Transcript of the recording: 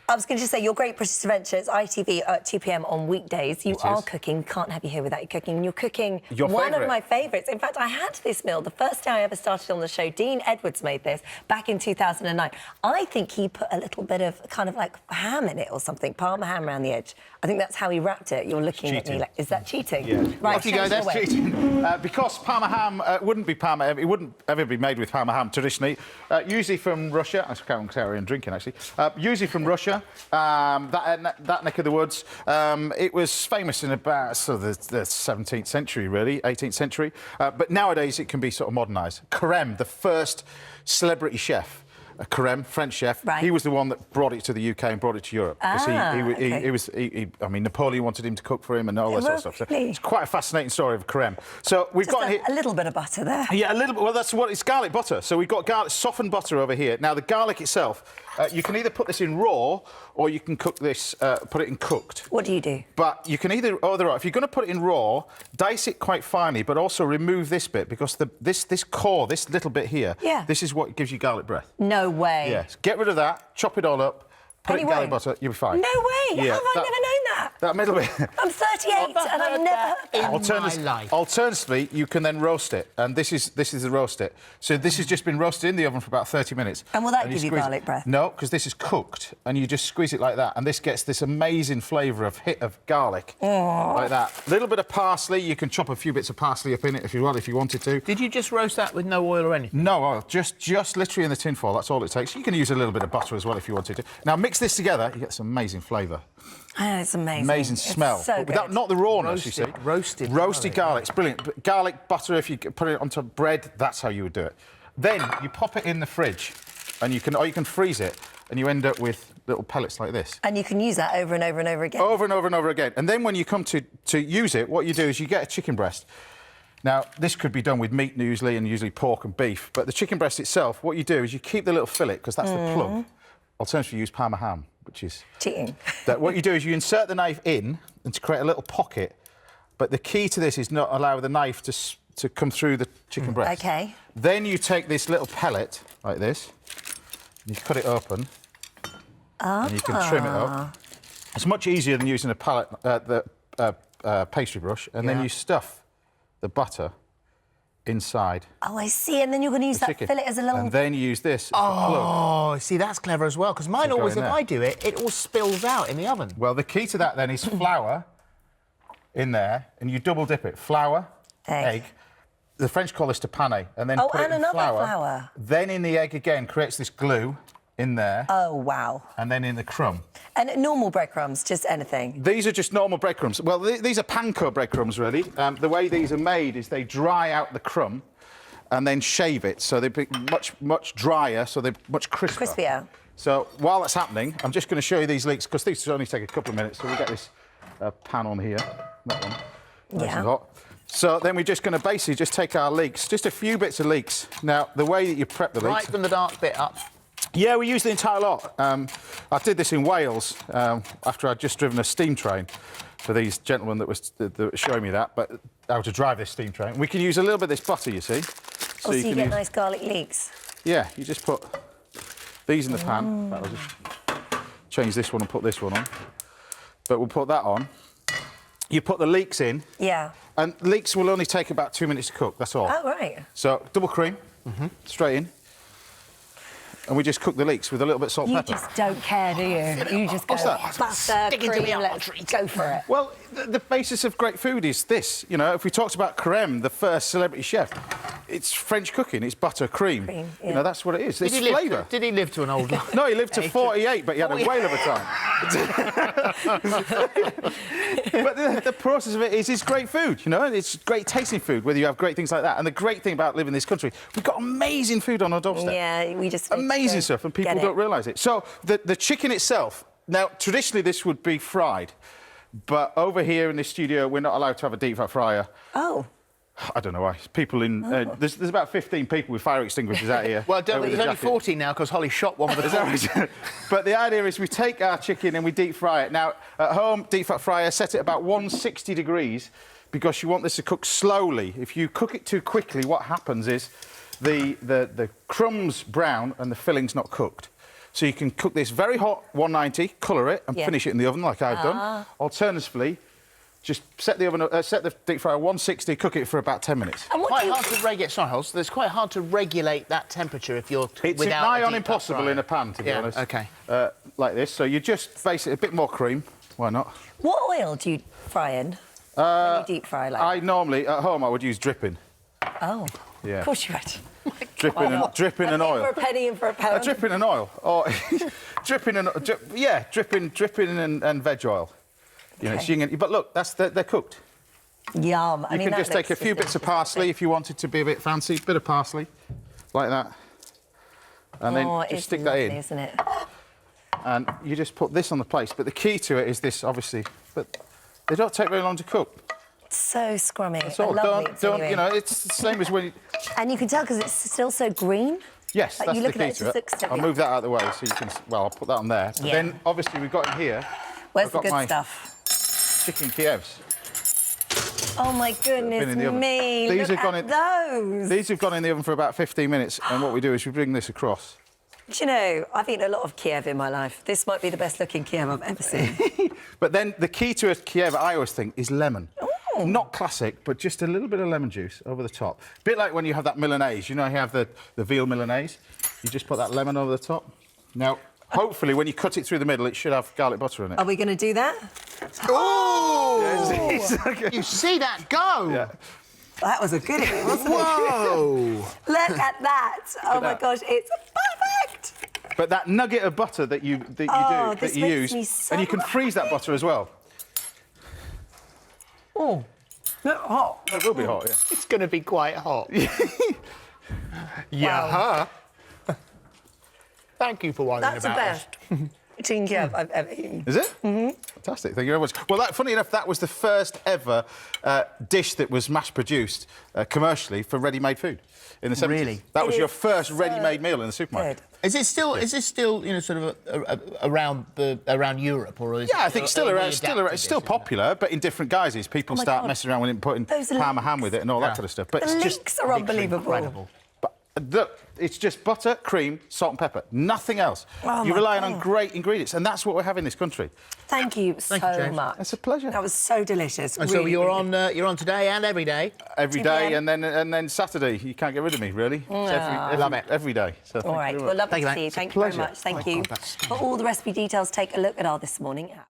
I was going to say, your Great British Adventures, ITV at 2 p.m. on weekdays. You are cooking. Can't have you here without you cooking. And you're cooking one of my favourites. In fact, I had this meal the first day I ever started on the show. Dean Edwards made this back in 2009. I think he put a little bit of kind of like ham in it or something, Parma ham around the edge. I think that's how he wrapped it. You're looking at me like, is that cheating? Yeah. Right, off you go, that's cheating. Because Parma ham wouldn't be Parma, it wouldn't ever be made with Parma ham traditionally. Usually from Russia. I can't carry on drinking, actually. Usually from Russia. That neck of the woods. It was famous in about sort of the 17th century, really, 18th century. But nowadays it can be sort of modernised. Carême, the first celebrity chef, Carême, French chef, he was the one that brought it to the UK and brought it to Europe. I mean, Napoleon wanted him to cook for him and all that sort of stuff. So it's quite a fascinating story of Carême. So we've got here a little bit of butter there. Yeah, a little bit. Well, that's what it's garlic butter. So we've got garlic, softened butter over here. Now the garlic itself, you can either put this in raw or you can cook this, put it in cooked. What do you do? But you can either, if you're going to put it in raw, dice it quite finely, but also remove this bit because this core, this little bit here, this is what gives you garlic breath. No way. Yes. Get rid of that, chop it all up, put it in garlic butter, you'll be fine. No way. How have I never known that? That middle bit. I'm 38 and I've never heard that in my life. Alternatively, you can then roast it, and this is the roast it. So this has just been roasted in the oven for about 30 minutes. And will that give you garlic breath? No, because this is cooked, and you just squeeze it like that, and this gets this amazing flavour of garlic, like that. A little bit of parsley. You can chop a few bits of parsley up in it if you wanted to. Did you just roast that with no oil or anything? No oil, just literally in the tin foil. That's all it takes. You can use a little bit of butter as well if you wanted to. Now mix this together, you get some amazing flavour. Oh, it's amazing. Amazing smell. So good. Without, not the rawness, you see. Roasted garlic. It's brilliant. But garlic butter, if you put it onto bread, that's how you would do it. Then you pop it in the fridge, and you can freeze it, and you end up with little pellets like this. And you can use that over and over and over again. Over and over and over again. And then when you come to use it, what you do is you get a chicken breast. Now, this could be done with meat usually, and usually pork and beef. But the chicken breast itself, what you do is you keep the little fillet, because that's the plug. Alternatively, you use Parma ham, which is... cheating. What you do is you insert the knife in and to create a little pocket. But the key to this is not allow the knife to come through the chicken breast. OK. Then you take this little pellet, like this, and you cut it open, and you can trim it up. It's much easier than using a pastry brush, and then you stuff the butter inside. Oh, I see. And then you're going to use that fillet as a little... And then you use this as a plug. See, that's clever as well, because mine always, if I do it, it all spills out in the oven. Well, the key to that, then, is flour in there, and you double dip it. Flour, egg. The French call this to pane, and then put it in flour. Then in the egg again, creates this glue in there. Oh, wow. And then in the crumb. And normal breadcrumbs, just anything? These are just normal breadcrumbs. Well, these are panko breadcrumbs, really. The way these are made is they dry out the crumb and then shave it, so they're much drier, so they're much crisper. Crispier. So while that's happening, I'm just going to show you these leeks, because these only take a couple of minutes. So we get this pan on here, that one, nice and hot. So then we're just going to basically just take our leeks, just a few bits of leeks. Now, the way that you prep the leeks... Right from the dark bit up. Yeah, we use the entire lot. I did this in Wales after I'd just driven a steam train for these gentlemen that were showing me that, but how to drive this steam train. We can use a little bit of this butter, you see. So you get nice garlic leeks? Yeah, you just put these in the pan. I'll just change this one and put this one on. But we'll put that on. You put the leeks in. Yeah. And leeks will only take about 2 minutes to cook, that's all. Oh, right. So, double cream, straight in. And we just cook the leeks with a little bit of salt and pepper. You just don't care, do you? You just go, butter, cream, let's go for it. Well, the basis of great food is this. You know, if we talked about Carême, the first celebrity chef, it's French cooking, it's butter, cream. You know, that's what it is. It's flavour. Did he live to an old life? No, he lived to 48, but he had a whale of a time. But the process of it is it's great food, you know, it's great tasting food, whether you have great things like that. And the great thing about living in this country, we've got amazing food on our doorstep. Yeah, we just... amazing stuff, and people don't realise it. So, the chicken itself, now, traditionally this would be fried, but over here in this studio, we're not allowed to have a deep fat fryer. Oh. I don't know why. People in... there's about 15 people with fire extinguishers out here. Well, there's only 14 now, because Holly shot one with a But the idea is we take our chicken and we deep fry it. Now, at home, deep fat fryer, set it about 160 degrees, because you want this to cook slowly. If you cook it too quickly, what happens is the crumbs brown and the filling's not cooked. So you can cook this very hot 190, colour it, and finish it in the oven like I've done. Alternatively, just set the deep fryer 160, cook it for about 10 minutes. And quite hard to regulate. Sorry, Holmes. It's quite hard to regulate that temperature if you're it's without nigh on impossible in a pan, to be honest. OK. Like this. So you just base it a bit more cream. Why not? What oil do you fry in? When you deep fry, like? I normally at home I would use dripping. Oh. Yeah. Of course you would. Dripping and oil. For a penny and for a pound. Dripping and oil. Or dripping and dripping and veg oil. You know, so but look, they're cooked. Yum. You can just take a few bits of parsley if you wanted to be a bit fancy. Bit of parsley, like that, and then just stick that in. Isn't it? And you just put this on the plate. But the key to it is this, obviously. But they don't take very long to cook. It's so scrummy. So don't anyway. you know? It's the same as when. And you can tell because it's still so green. Yes, like that's you the look key at to it. So I'll move that out of the way so you can. Well, I'll put that on there. But then, obviously, we've got in here. Where's the good stuff? Chicken Kievs. Oh my goodness me! These have gone in. Those. These have gone in the oven for about 15 minutes, and what we do is we bring this across. Do you know, I've eaten a lot of Kiev in my life. This might be the best looking Kiev I've ever seen. But then the key to a Kiev, I always think, is lemon. Ooh. Not classic, but just a little bit of lemon juice over the top. A bit like when you have that Milanese. You know, you have the veal Milanese. You just put that lemon over the top. Now, hopefully, when you cut it through the middle, it should have garlic butter in it. Are we going to do that? Oh! You see that go? Yeah. That was a good one, wasn't it? Whoa! Look at that! Oh my gosh, it's perfect! But that nugget of butter that you use, so and you can freeze that butter as well. Oh, not hot. It will be hot, yeah. It's going to be quite hot. Wow. Thank you for worrying about us. That's the best chicken Kiev I've ever eaten. Is it? Mm-hmm. Fantastic. Thank you very much. Well, funny enough, that was the first ever dish that was mass-produced commercially for ready-made food in the 70s. Really? That was your first ready-made meal in the supermarket. Good. Is it still? Is this still? You know, sort of around Europe, or is? Yeah, I think it's still popular, but in different guises. People start messing around with it and putting Parma ham with it and all that kind of stuff. But the leeks are unbelievable. Incredible. But look, it's just butter, cream, salt and pepper. Nothing else. Oh You're relying on great ingredients, and that's what we have in this country. Thank you so much. It's a pleasure. That was so delicious. And so you're on today and every day. Every day, and then Saturday. You can't get rid of me, really. Love it. Every day. So all right. Well, lovely to see you. Thank you very much. Thank you. For all the recipe details, take a look at our This Morning app.